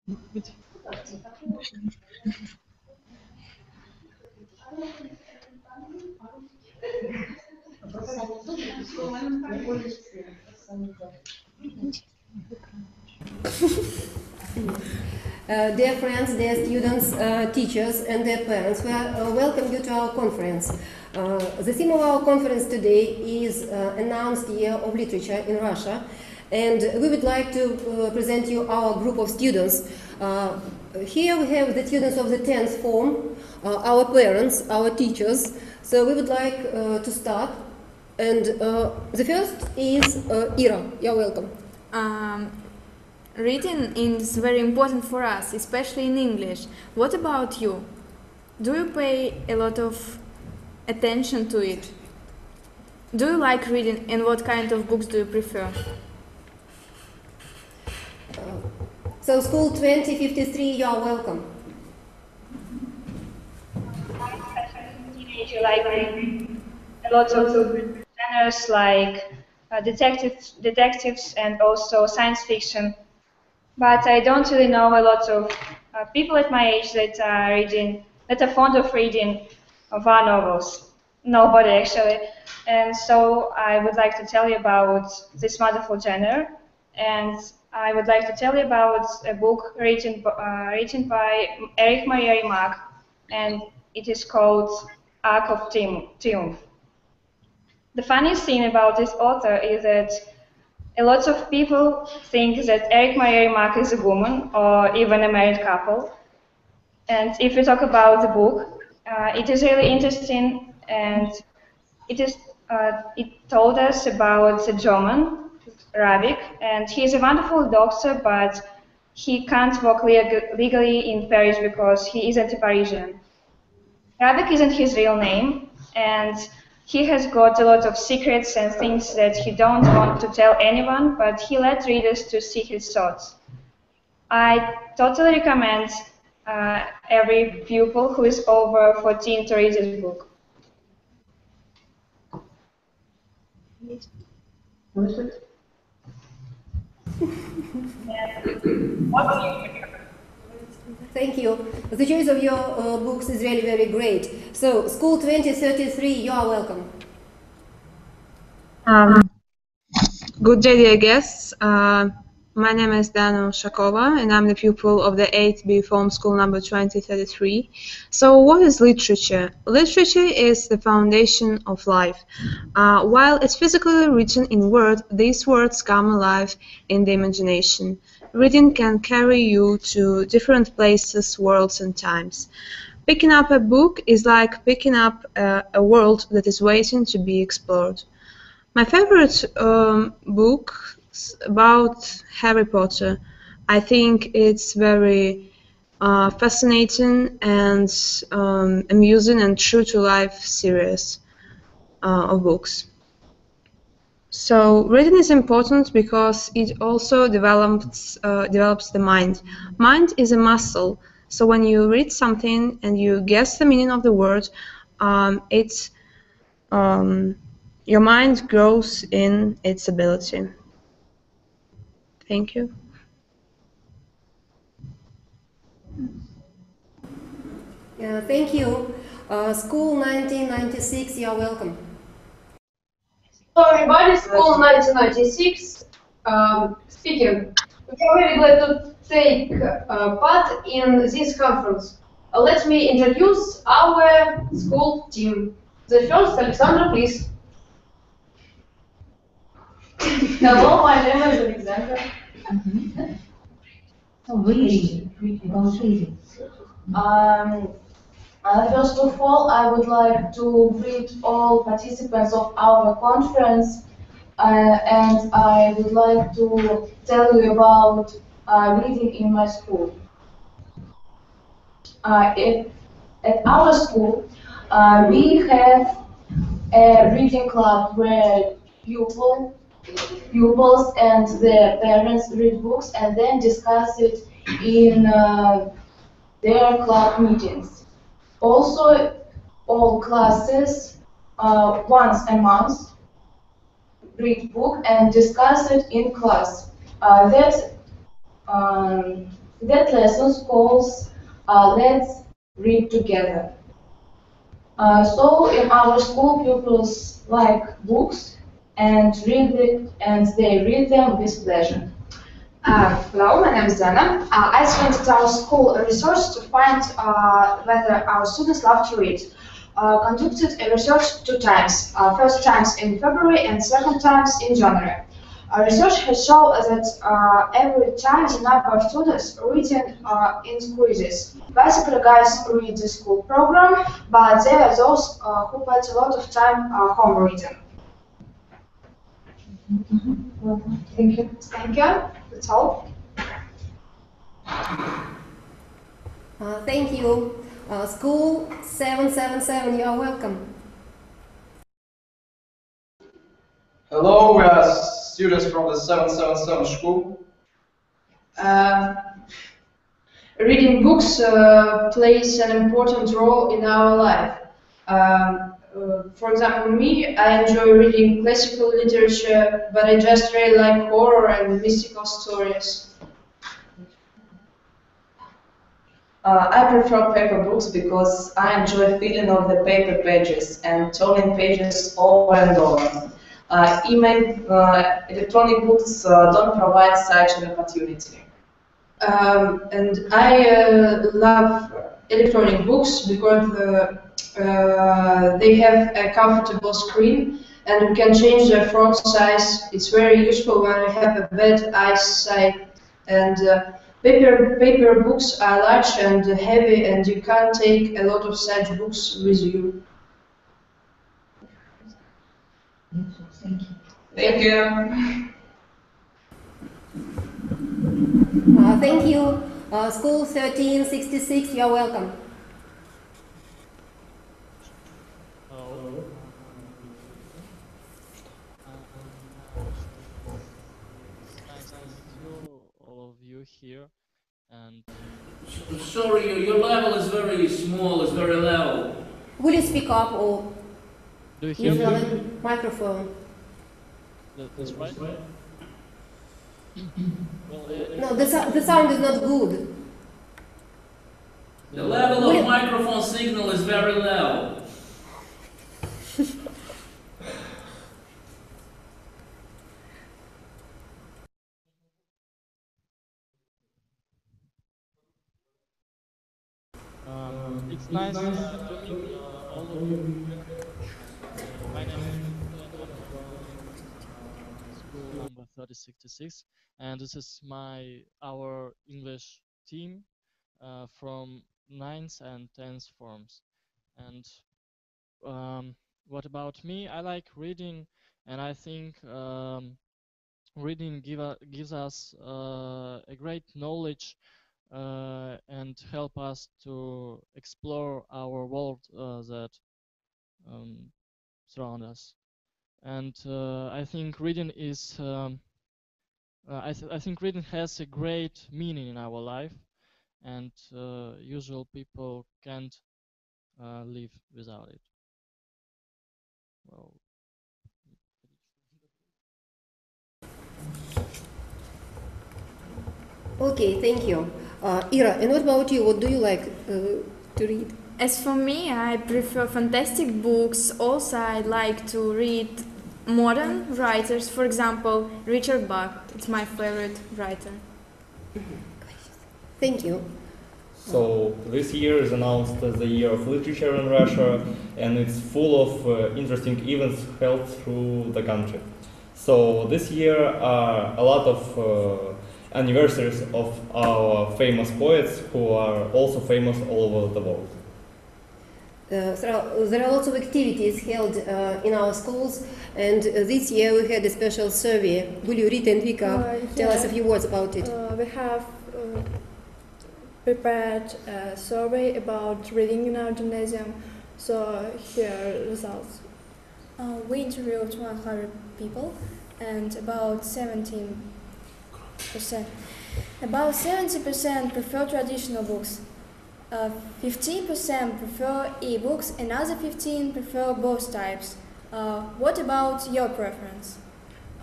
Dear friends, dear students, teachers, and their parents, we welcome you to our conference. The theme of our conference today is Announced Year of Literature in Russia, and we would like to present you our group of students. Here we have the students of the 10th form, our parents, our teachers. So we would like to start. And the first is Ira. You're welcome. Reading is very important for us, especially in English. What about you? Do you pay a lot of attention to it? Do you like reading, and what kind of books do you prefer? So school 2053, you are welcome. Teenage library. A lot of genres like detectives and also science fiction. But I don't really know a lot of people at my age that are fond of reading our novels. Nobody actually. And so I would like to tell you about this wonderful genre. And I would like to tell you about a book written by Erich Maria Remarque, and it is called Arc of Triumph. The funniest thing about this author is that a lot of people think that Erich Maria Remarque is a woman or even a married couple. And if we talk about the book, it is really interesting, and it told us about a German, Ravik, and he's a wonderful doctor, but he can't work legally in Paris because he isn't a Parisian. Ravik isn't his real name, and he has got a lot of secrets and things that he don't want to tell anyone, but he lets readers to see his thoughts. I totally recommend every pupil who is over 14 to read this book. Thank you. The choice of your books is really very great. So, School 2033, you are welcome. Good day, dear guests. My name is Danu Shakova, and I'm the pupil of the 8B Form School number 2033. So, what is literature? Literature is the foundation of life. While it's physically written in words, these words come alive in the imagination. Reading can carry you to different places, worlds, and times. Picking up a book is like picking up a world that is waiting to be explored. My favorite book about Harry Potter. I think it's very fascinating and amusing and true-to-life series of books. So reading is important because it also develops the mind. Mind is a muscle. So when you read something and you guess the meaning of the word, your mind grows in its ability. Thank you. Thank you. School 1996, you are welcome. Hello everybody, School 1996 speaking. We are very glad to take part in this conference. Let me introduce our school team. The first, Alexandra, please. Hello, my name is Alexandra. First of all, I would like to greet all participants of our conference, and I would like to tell you about reading in my school. At our school, we have a reading club where pupils and their parents read books and then discuss it in their club meetings. Also, all classes once a month read book and discuss it in class. That That lesson calls Let's Read Together. So in our school, pupils like books and read it, and they read them with pleasure. Hello, my name is Dana. I spent at our school research to find whether our students love to read. Conducted a research 2 times, first times in February and second times in January. Research has shown that every time the number of students reading increases. Basically, guys read the school program, but there are those who spend a lot of time home reading. Thank you. Thank you. That's all. Thank you. School 777, you are welcome. Hello, we are students from the 777 school. Reading books plays an important role in our life. For example, me, I enjoy reading classical literature, but I just really like horror and mystical stories. I prefer paper books because I enjoy feeling of the paper pages and turning pages over and over. Electronic books don't provide such an opportunity. And I love electronic books because they have a comfortable screen and we can change the font size. It's very useful when we have a bad eyesight. And paper books are large and heavy, and you can't take a lot of such books with you. Thank you. Thank you. School 1366, you are welcome. Nice to meet you, all of you here. And sorry, your level is very small, it's very loud. Will you speak up or do you hear use me? the microphone? That's right. Well, No, the sound is not good. The level of microphone signal is very low. It's nice to meet all of you. My name is and I'm from school number 3066, and this is our English team from 9th and 10th forms. And what about me? I like reading, and I think reading gives us a great knowledge and help us to explore our world that surround us. And I think reading is I think reading has a great meaning in our life, and usual people can't live without it. Well, Okay, thank you. Ira, and what about you? What do you like to read? As for me, I prefer fantastic books. Also, I like to read modern writers. For example, Richard Bach. It's my favorite writer. Thank you. So this year is announced as the year of literature in Russia, and it's full of interesting events held through the country. So this year are a lot of anniversaries of our famous poets who are also famous all over the world. There are lots of activities held in our schools, and this year we had a special survey. Will you read and Vika tell us a few words about it? We have prepared a survey about reading in our gymnasium, so here are results. We interviewed 100 people, and about 70% prefer traditional books. 15% prefer e-books, another 15% prefer both types. What about your preference?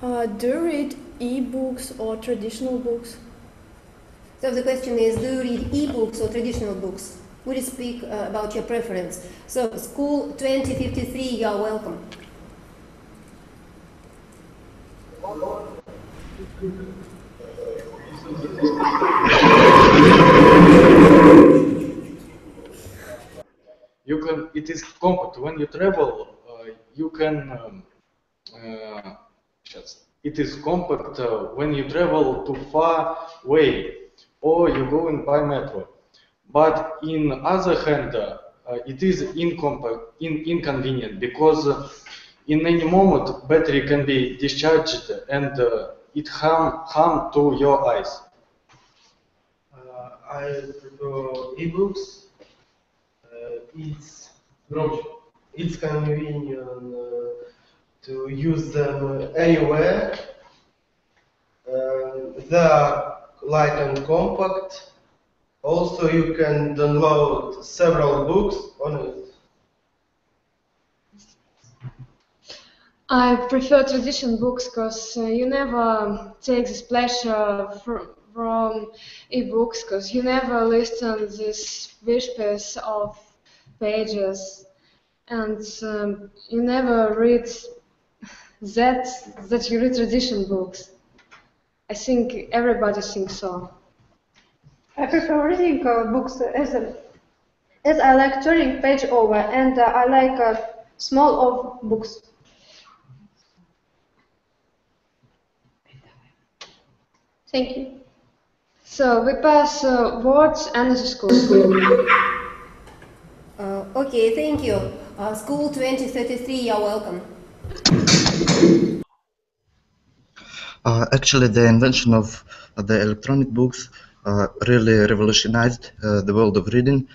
Do you read e-books or traditional books? So the question is, do you read e-books or traditional books? Would you speak about your preference? So, School 2053, you are welcome. It is compact. When you travel, you can. It is compact when you travel too far away, or you go in by metro. But in other hand, it is inconvenient because in any moment battery can be discharged and it harm to your eyes. I prefer ebooks. It's convenient to use them anywhere. They are light and compact. Also, you can download several books on it. I prefer traditional books because you never take this pleasure from e-books because you never listen this whispers of pages and you never read that you read traditional books. I think everybody thinks so. I prefer reading books as I like turning page over and I like small of books. Thank you. So we pass words and the school. Okay, thank you. School 2033, you're welcome. Actually, the invention of the electronic books really revolutionized the world of reading.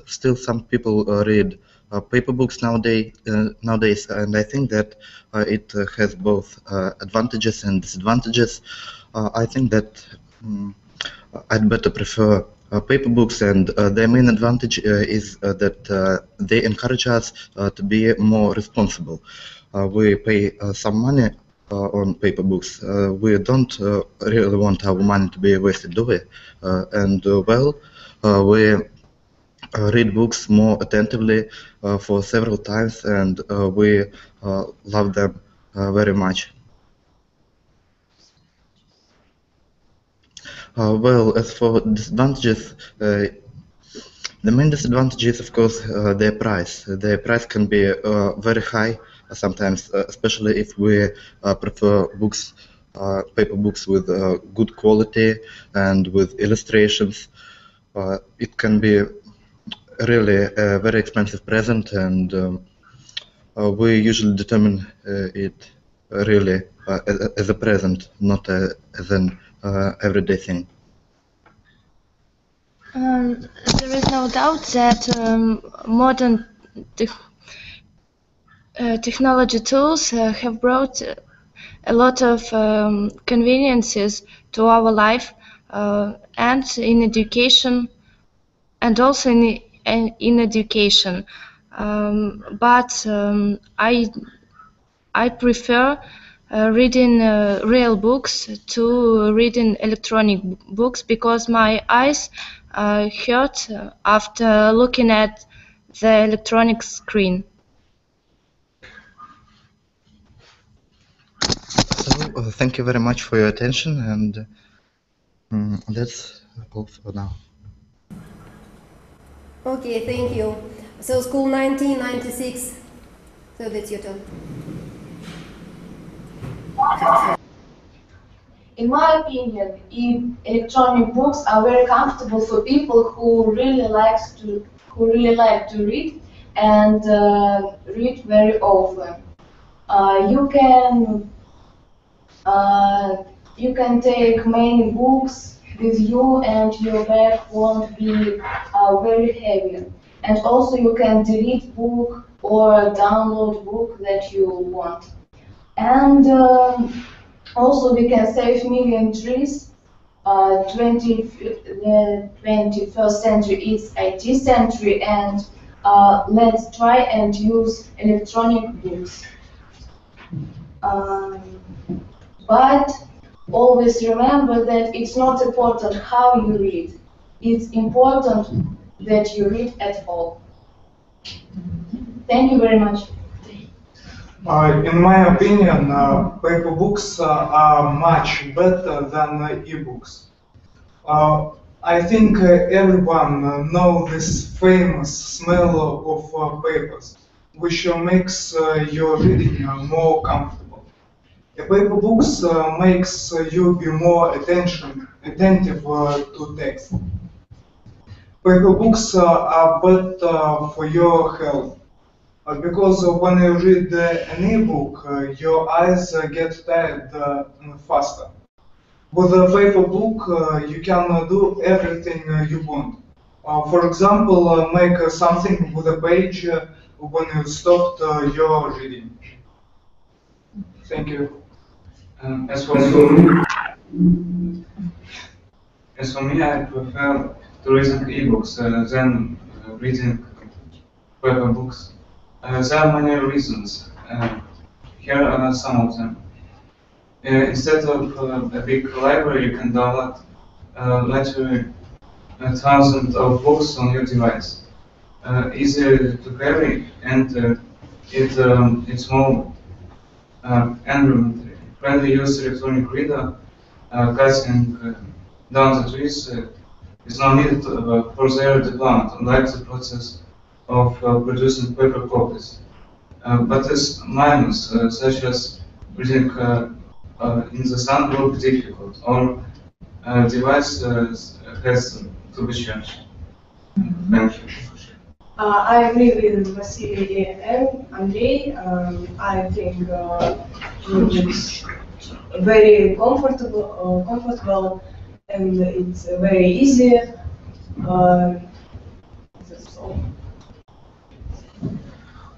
Still, some people read paper books nowadays, and I think that it has both advantages and disadvantages. I think that I'd better prefer paper books, and their main advantage is that they encourage us to be more responsible. We pay some money on paper books. We don't really want our money to be wasted, do we? We read books more attentively for several times, and we love them very much. As for disadvantages, the main disadvantage is, of course, their price. Their price can be very high sometimes, especially if we prefer books, paper books with good quality and with illustrations. It can be really a very expensive present, and we usually determine it really as a present, not as an everyday thing. There is no doubt that modern technology tools have brought a lot of conveniences to our life and in education, and also in education. But I prefer reading real books to reading electronic books because my eyes hurt after looking at the electronic screen. So, thank you very much for your attention, and that's all for now. Okay, thank you. So, School 1996, so that's your turn. In my opinion, electronic books are very comfortable for people who really like to read and read very often. You can take many books with you, and your bag won't be very heavy. And also, you can delete book or download book that you want. And also, we can save million trees. The 21st century is IT century, and let's try and use electronic books. But Always remember that it's not important how you read. It's important that you read at all. Thank you very much. In my opinion, paper books are much better than e-books. I think everyone knows this famous smell of papers, which makes your reading more comfortable. Paper books makes you be more attentive to text. Paper books are better for your health. Because when you read an ebook, your eyes get tired faster. With a paper book, you can do everything you want. For example, make something with a page when you stopped your reading. Thank you. As for me, I prefer to reading ebooks than reading paper books. There are many reasons. Here are some of them. Instead of a big library, you can download literally thousands of books on your device. Easy to carry, and it's more environmentally friendly. Use electronic reader, cutting down the trees is not needed for their development, unlike the process of producing paper copies. But its minus, such as reading in the sun, will be difficult, or device has to be changed. Thank you. I agree with Vasily and Andrei. I think it's very comfortable, and it's very easy. That's all.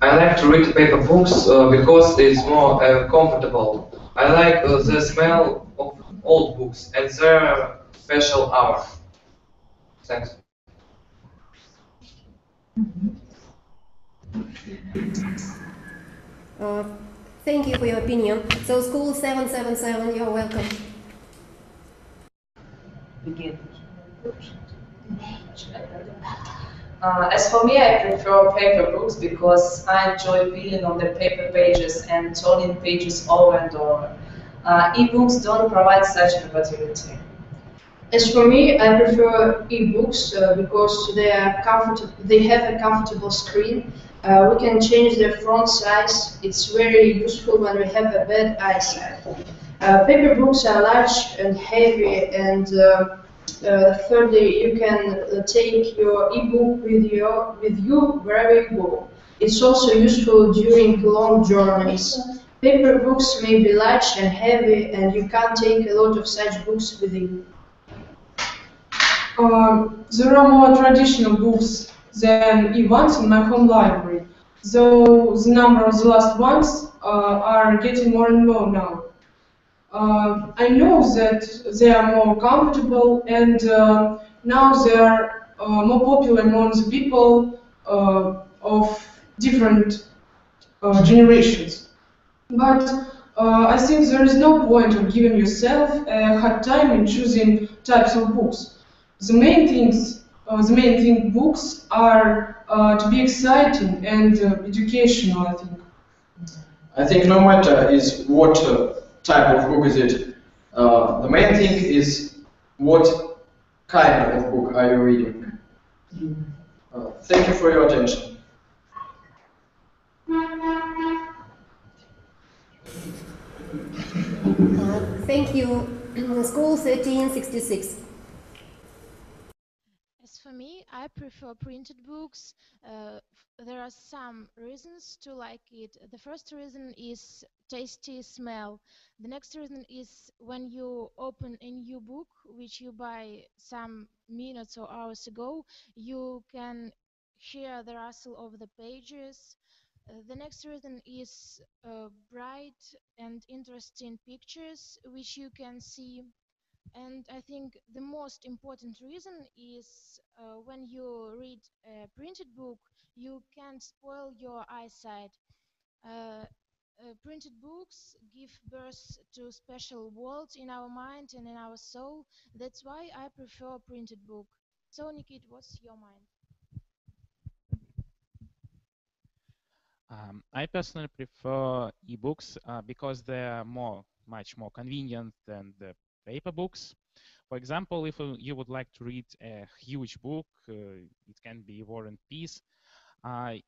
I like to read paper books because it's more comfortable. I like the smell of old books and their special hour. Thanks. Uh, Thank you for your opinion. So, school 777, you're welcome. Begin. As for me, I prefer paper books because I enjoy feeling on the paper pages and turning pages over and over. E-books don't provide such an opportunity. As for me, I prefer e-books because they have a comfortable screen. We can change the font size. It's very useful when we have a bad eyesight. Paper books are large and heavy, and thirdly, you can take your e-book with you wherever you go. It's also useful during long journeys. Paper books may be large and heavy, and you can't take a lot of such books with you. There are more traditional books than e-ones in my home library, though the number of the last ones are getting more and more now. I know that they are more comfortable, and now they are more popular among the people of different generations. But I think there is no point of giving yourself a hard time in choosing types of books. The main thing books are to be exciting and educational, I think. I think no matter is what type of book is it. The main thing is what kind of book are you reading. Thank you for your attention. Thank you. School 1366. As for me, I prefer printed books. There are some reasons to like it. The first reason is tasty smell. The next reason is when you open a new book, which you buy some minutes or hours ago, you can hear the rustle of the pages. The next reason is bright and interesting pictures, which you can see. And I think the most important reason is when you read a printed book, you can't spoil your eyesight. Uh, Printed books give birth to special worlds in our mind and in our soul. That's why I prefer printed book. So, Nikit, what's your mind? I personally prefer ebooks because they're much more convenient than the paper books. For example, if you would like to read a huge book, it can be War and Peace, and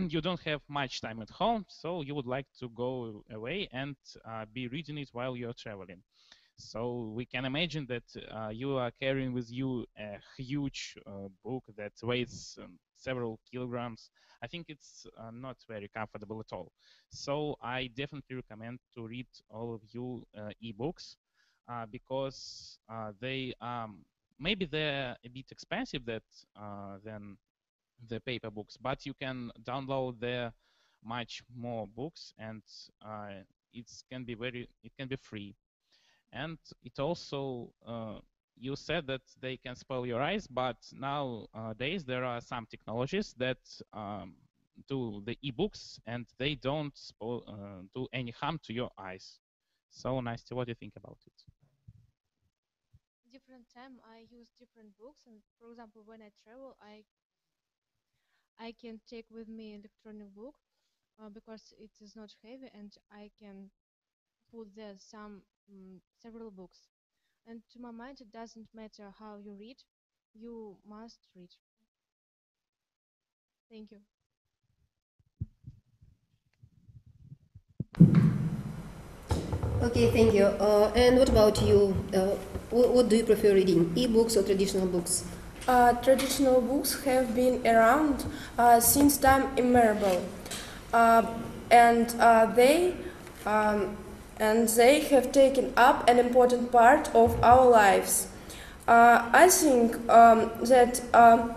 you don't have much time at home, so you would like to go away and be reading it while you're traveling. So we can imagine that you are carrying with you a huge book that weighs several kilograms. I think it's not very comfortable at all. So I definitely recommend to read all of you ebooks because they maybe they're a bit expensive than the paper books, but you can download there much more books, and it can be free. And it also you said that they can spoil your eyes, but nowadays there are some technologies that do the ebooks and they don't do any harm to your eyes. So, Nasty, what do you think about it? Different time I use different books, and for example, when I travel, I can take with me electronic book because it is not heavy, and I can put there several books. And to my mind, it doesn't matter how you read, you must read. Thank you. Okay, thank you. And what about you? What do you prefer reading, e-books or traditional books? Traditional books have been around since time immemorial, and they have taken up an important part of our lives. I think that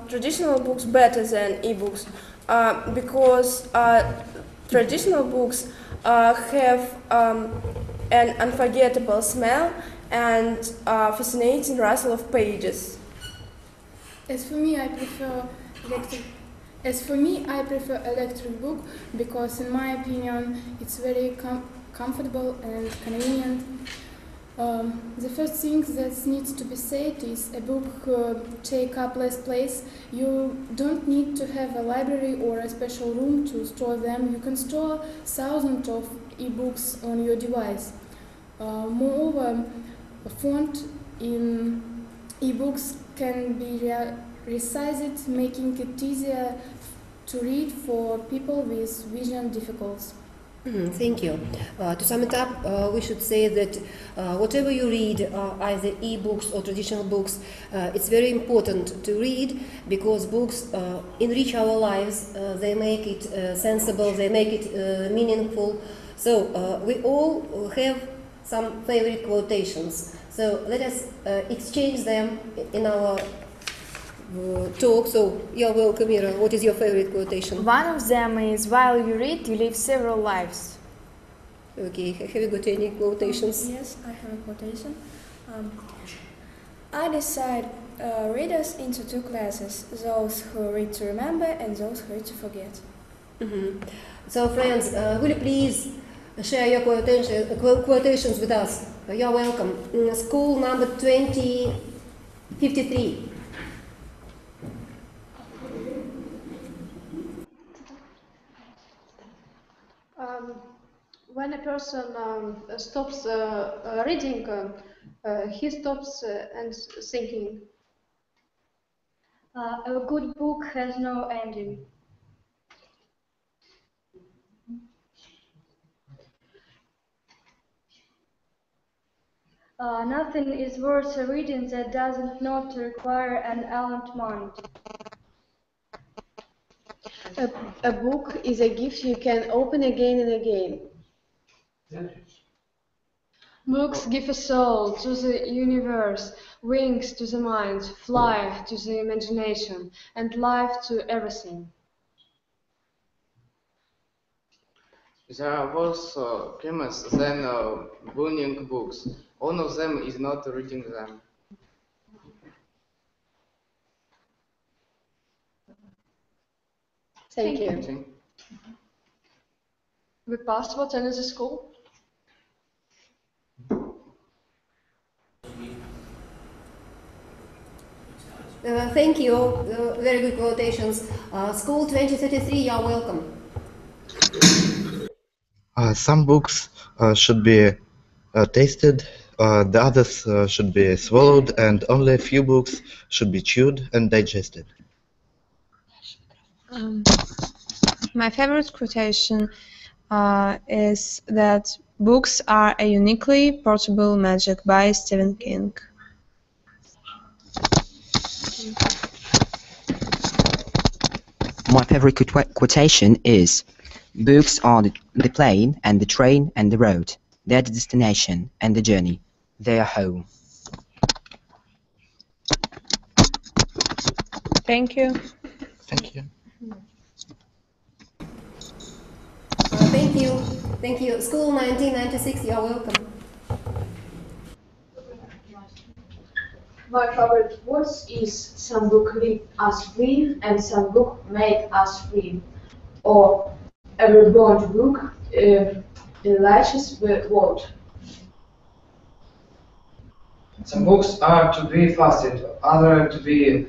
traditional books better than e-books because traditional books have an unforgettable smell and fascinating rustle of pages. As for me, I prefer electric book because, in my opinion, it's very comfortable and convenient. The first thing that needs to be said is a book take up less place. You don't need to have a library or a special room to store them. You can store thousands of e-books on your device. Moreover, a font in e-books can be resized, making it easier to read for people with vision difficulties. Thank you. To sum it up, we should say that whatever you read, either e-books or traditional books, it's very important to read because books enrich our lives. They make it sensible, they make it meaningful. So we all have some favorite quotations. So let us exchange them in our talk. So you're welcome, Mira. What is your favorite quotation? One of them is, while you read, you live several lives. Okay, have you got any quotations? Yes, I have a quotation. I decide readers into two classes, those who read to remember and those who read to forget. So friends, will you please share your quotations with us? You're welcome. School number 2053. When a person stops reading, he stops and thinking. A good book has no ending. Nothing is worth reading that doesn't not require an alert mind. A book is a gift you can open again and again. Books give a soul to the universe, wings to the mind, fly to the imagination, and life to everything. There are worse crimes than burning books. One of them is not reading them. Thank you. we passed what in the school? Thank you. Very good quotations. School 2033, you're welcome. Some books should be tasted, the others should be swallowed, and only a few books should be chewed and digested. My favorite quotation is that books are a uniquely portable magic by Stephen King. My favorite quotation is, "Books are the plane and the train and the road. They are the destination and the journey. They are home." Thank you. Thank you. Thank you. Thank you. School 1996, you're welcome. My favorite words is "some book leave us free" and "some book made us free," or "every bound book enriches the world." Some books are to be fasted, others to be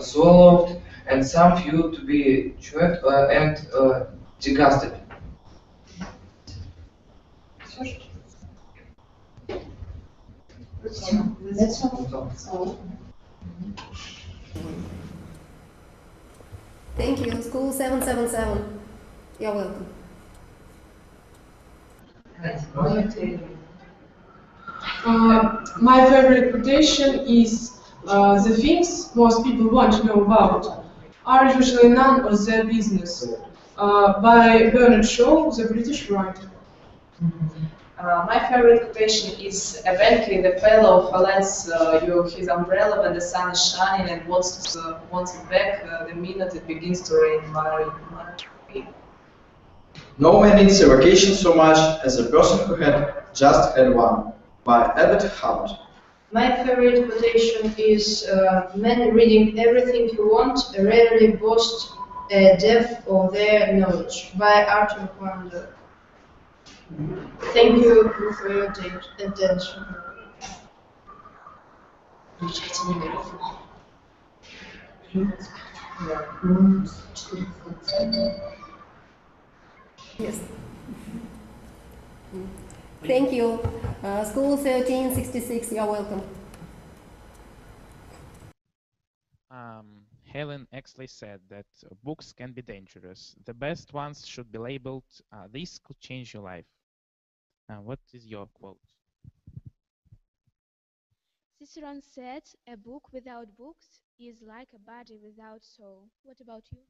swallowed, and some few to be chewed and digested. That's all. Thank you. School 777, you're welcome. My favorite quotation is "the things most people want to know about are usually none of their business," by Bernard Shaw, the British writer. My favorite quotation is "Eventually the fellow who lets you his umbrella when the sun is shining and wants it back the minute it begins to rain." No man needs a vacation so much as a person who had just had one, by Albert Hubbard. My favorite quotation is "Men reading everything you want rarely boast a depth of their knowledge," by Arthur Conan. Thank you for your attention. Yes. Thank you. School 1366, you're welcome. Helen Exley said that books can be dangerous. The best ones should be labeled, "This could change your life." What is your quote? Cicerone said, "A book without books is like a body without soul." What about you?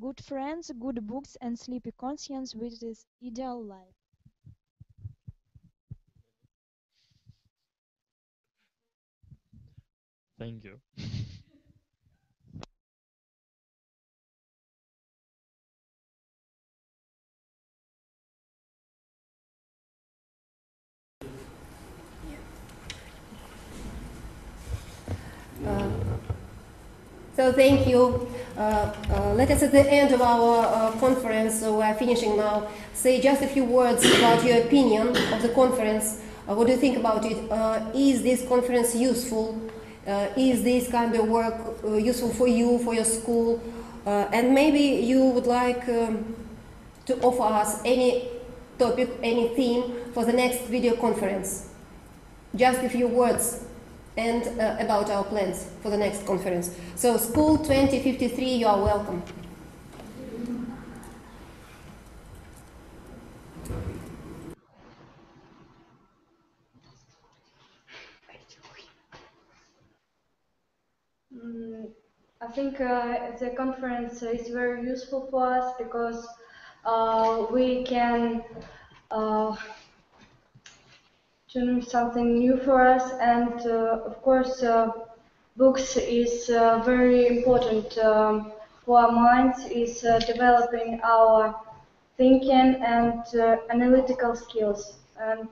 Good friends, good books, and sleepy conscience with this ideal life. Thank you. So thank you. Let us at the end of our conference, so we're finishing now, say just a few words about your opinion of the conference. What do you think about it? Is this conference useful? Is this kind of work useful for you, for your school? And maybe you would like to offer us any topic, any theme for the next video conference. Just a few words and about our plans for the next conference. So School 2053, you are welcome. I think the conference is very useful for us because we can do something new for us, and of course books is very important for our minds, is developing our thinking and analytical skills, and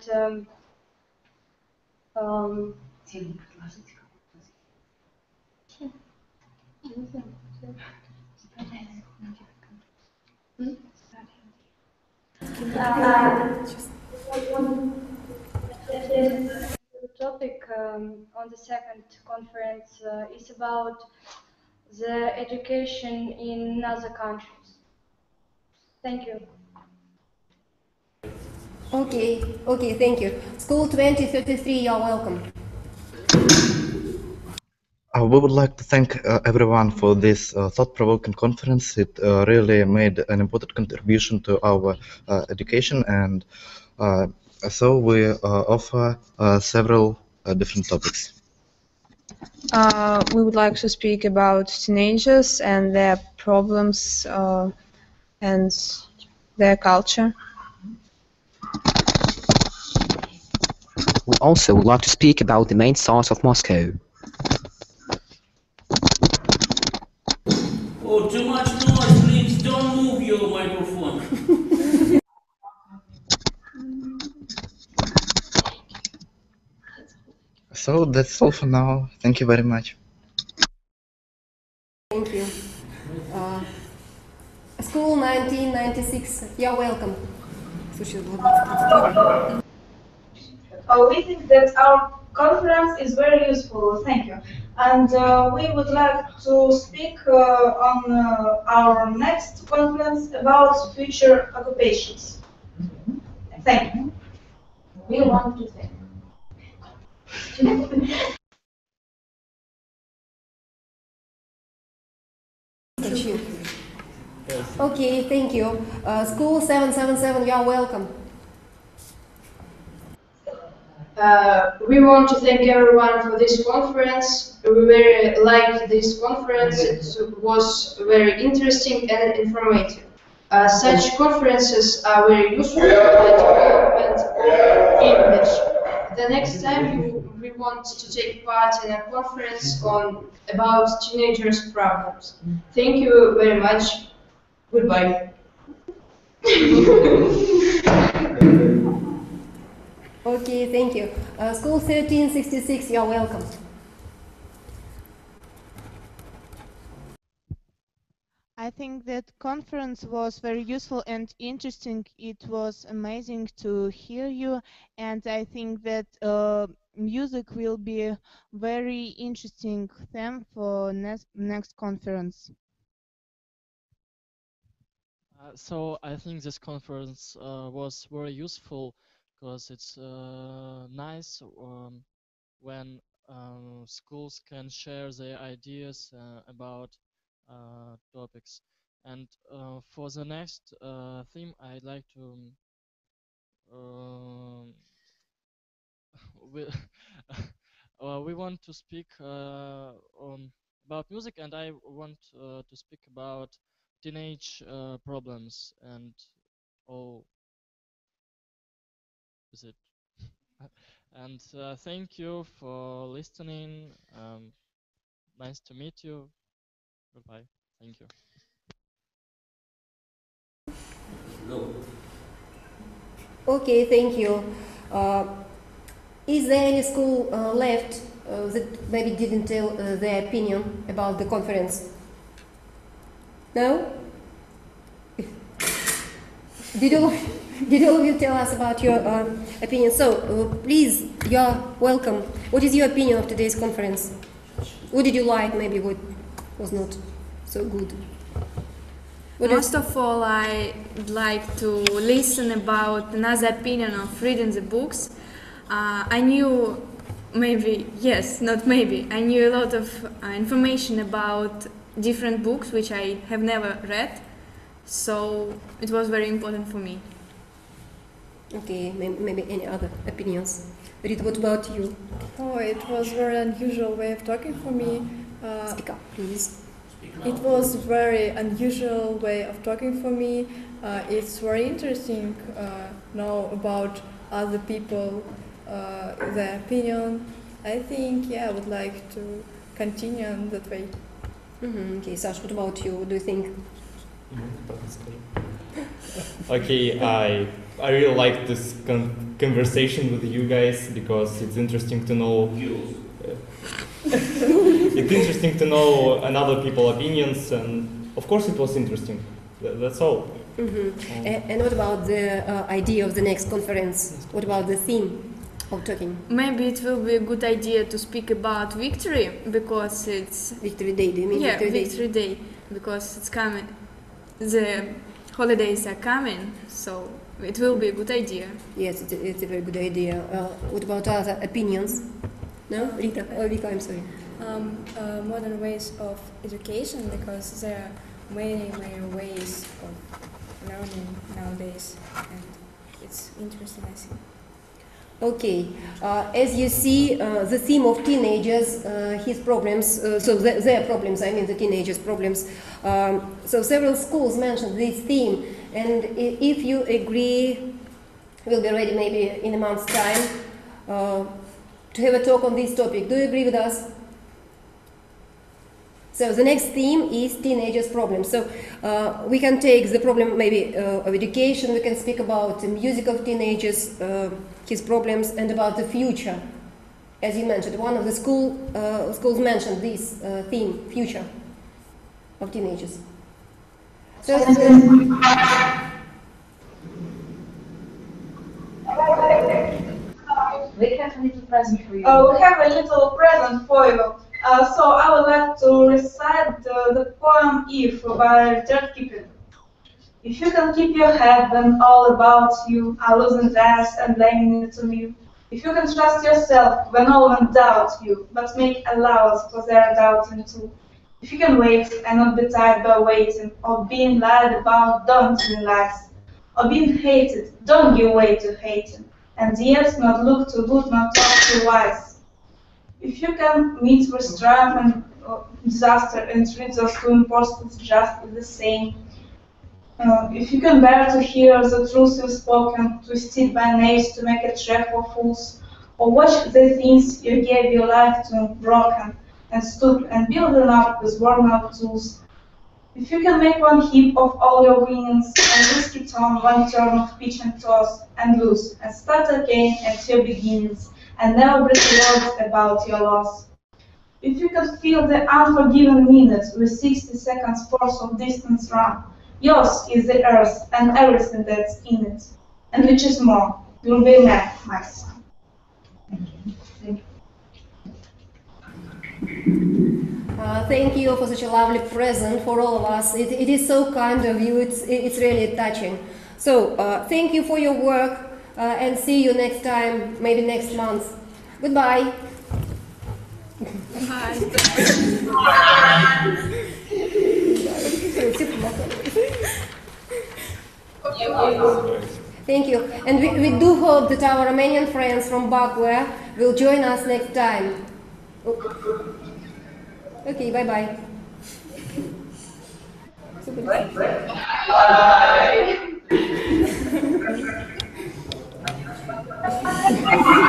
The topic on the second conference is about the education in other countries. Thank you. Okay, thank you. School 2033, you're welcome. We would like to thank everyone for this thought-provoking conference. It really made an important contribution to our education, and so we offer several different topics. We would like to speak about teenagers and their problems and their culture. We also would like to speak about the main stars of Moscow. Oh, too much noise, please don't move your microphone. So that's all for now. Thank you very much. Thank you. School 1996, you're welcome. We think that our conference is very useful, thank you. And we would like to speak on our next conference about future occupations. Thank you. We want to thank you. Okay, thank you. School 777, you're welcome. We want to thank everyone for this conference. We very liked this conference. It was very interesting and informative. Such conferences are very useful for the development of English. The next time we want to take part in a conference about teenagers' problems. Thank you very much. Goodbye. Okay, thank you. School 1366, you're welcome. I think that conference was very useful and interesting. It was amazing to hear you, and I think that music will be a very interesting theme for next conference. So I think this conference was very useful because it's nice when schools can share their ideas about topics. And for the next theme, I'd like to we want to speak about music, and I want to speak about teenage problems and all is it. And thank you for listening. Nice to meet you. Goodbye. Thank you. Okay, thank you. Is there any school left that maybe didn't tell their opinion about the conference? No? Did all of you tell us about your opinion? So, please, you're welcome. What is your opinion of today's conference? What did you like, maybe what was not so good? Most of all, I'd like to listen about another opinion of reading the books. I knew maybe, yes, not maybe, I knew a lot of information about different books which I have never read, so it was very important for me. Okay, maybe any other opinions? Rit, what about you? Oh, it was very unusual way of talking for me. Speak up, please. It was very unusual way of talking for me. It's very interesting know about other people, their opinion. I think, yeah, I would like to continue in that way. Okay, Sash, what about you? What do you think? Okay, I really like this conversation with you guys because it's interesting to know. It's interesting to know another people's opinions, and of course it was interesting. That's all. And what about the idea of the next conference? What about the theme of talking? Maybe it will be a good idea to speak about victory, because it's Victory Day. Do you mean yeah, Victory Day, because it's coming. The holidays are coming, so it will be a good idea. Yes, it's a very good idea. What about other opinions? No, Rita. Oh, Vika, I'm sorry. Modern ways of education, because there are many ways of learning nowadays, and it's interesting, I think. Okay, as you see, the theme of teenagers, his problems, so their problems, I mean the teenagers' problems. So several schools mentioned this theme, and if you agree, we'll be ready maybe in a month's time to have a talk on this topic. Do you agree with us? So the next theme is teenagers' problems. So we can take the problem maybe of education, we can speak about the music of teenagers, his problems, and about the future. As you mentioned, one of the schools mentioned this theme, future of teenagers. So We have a little present for you. We have a little present for you. So I would like to recite the poem If by Richard Kipling. If you can keep your head when all about you are losing theirs and blaming it on you. If you can trust yourself when all men doubt you, but make allowance for their doubting too. If you can wait and not be tired by waiting, or being lied about, don't tell lies. Or being hated, don't give way to hating. And yet not look too good, not talk too wise. If you can meet with strife and disaster and treat those two impostors just the same. If you can bear to hear the truth you've spoken, twisted by knaves to make a trap for fools, or watch the things you gave your life to broken, and stoop and build them up with worn-out tools. If you can make one heap of all your winnings, and risk it on one turn of pitch and toss, and lose, and start again at your beginnings, and never breathe words about your loss. If you can feel the unforgiven minute with 60 seconds force of distance run, yours is the earth and everything that's in it. And which is more, you'll be mad, my son. Thank you for such a lovely present for all of us. It is so kind of you. It's really touching. So thank you for your work, and see you next time, maybe next month. Goodbye. Bye. Thank you. And we do hope that our Romanian friends from Baku will join us next time. Okay, bye-bye. Bye.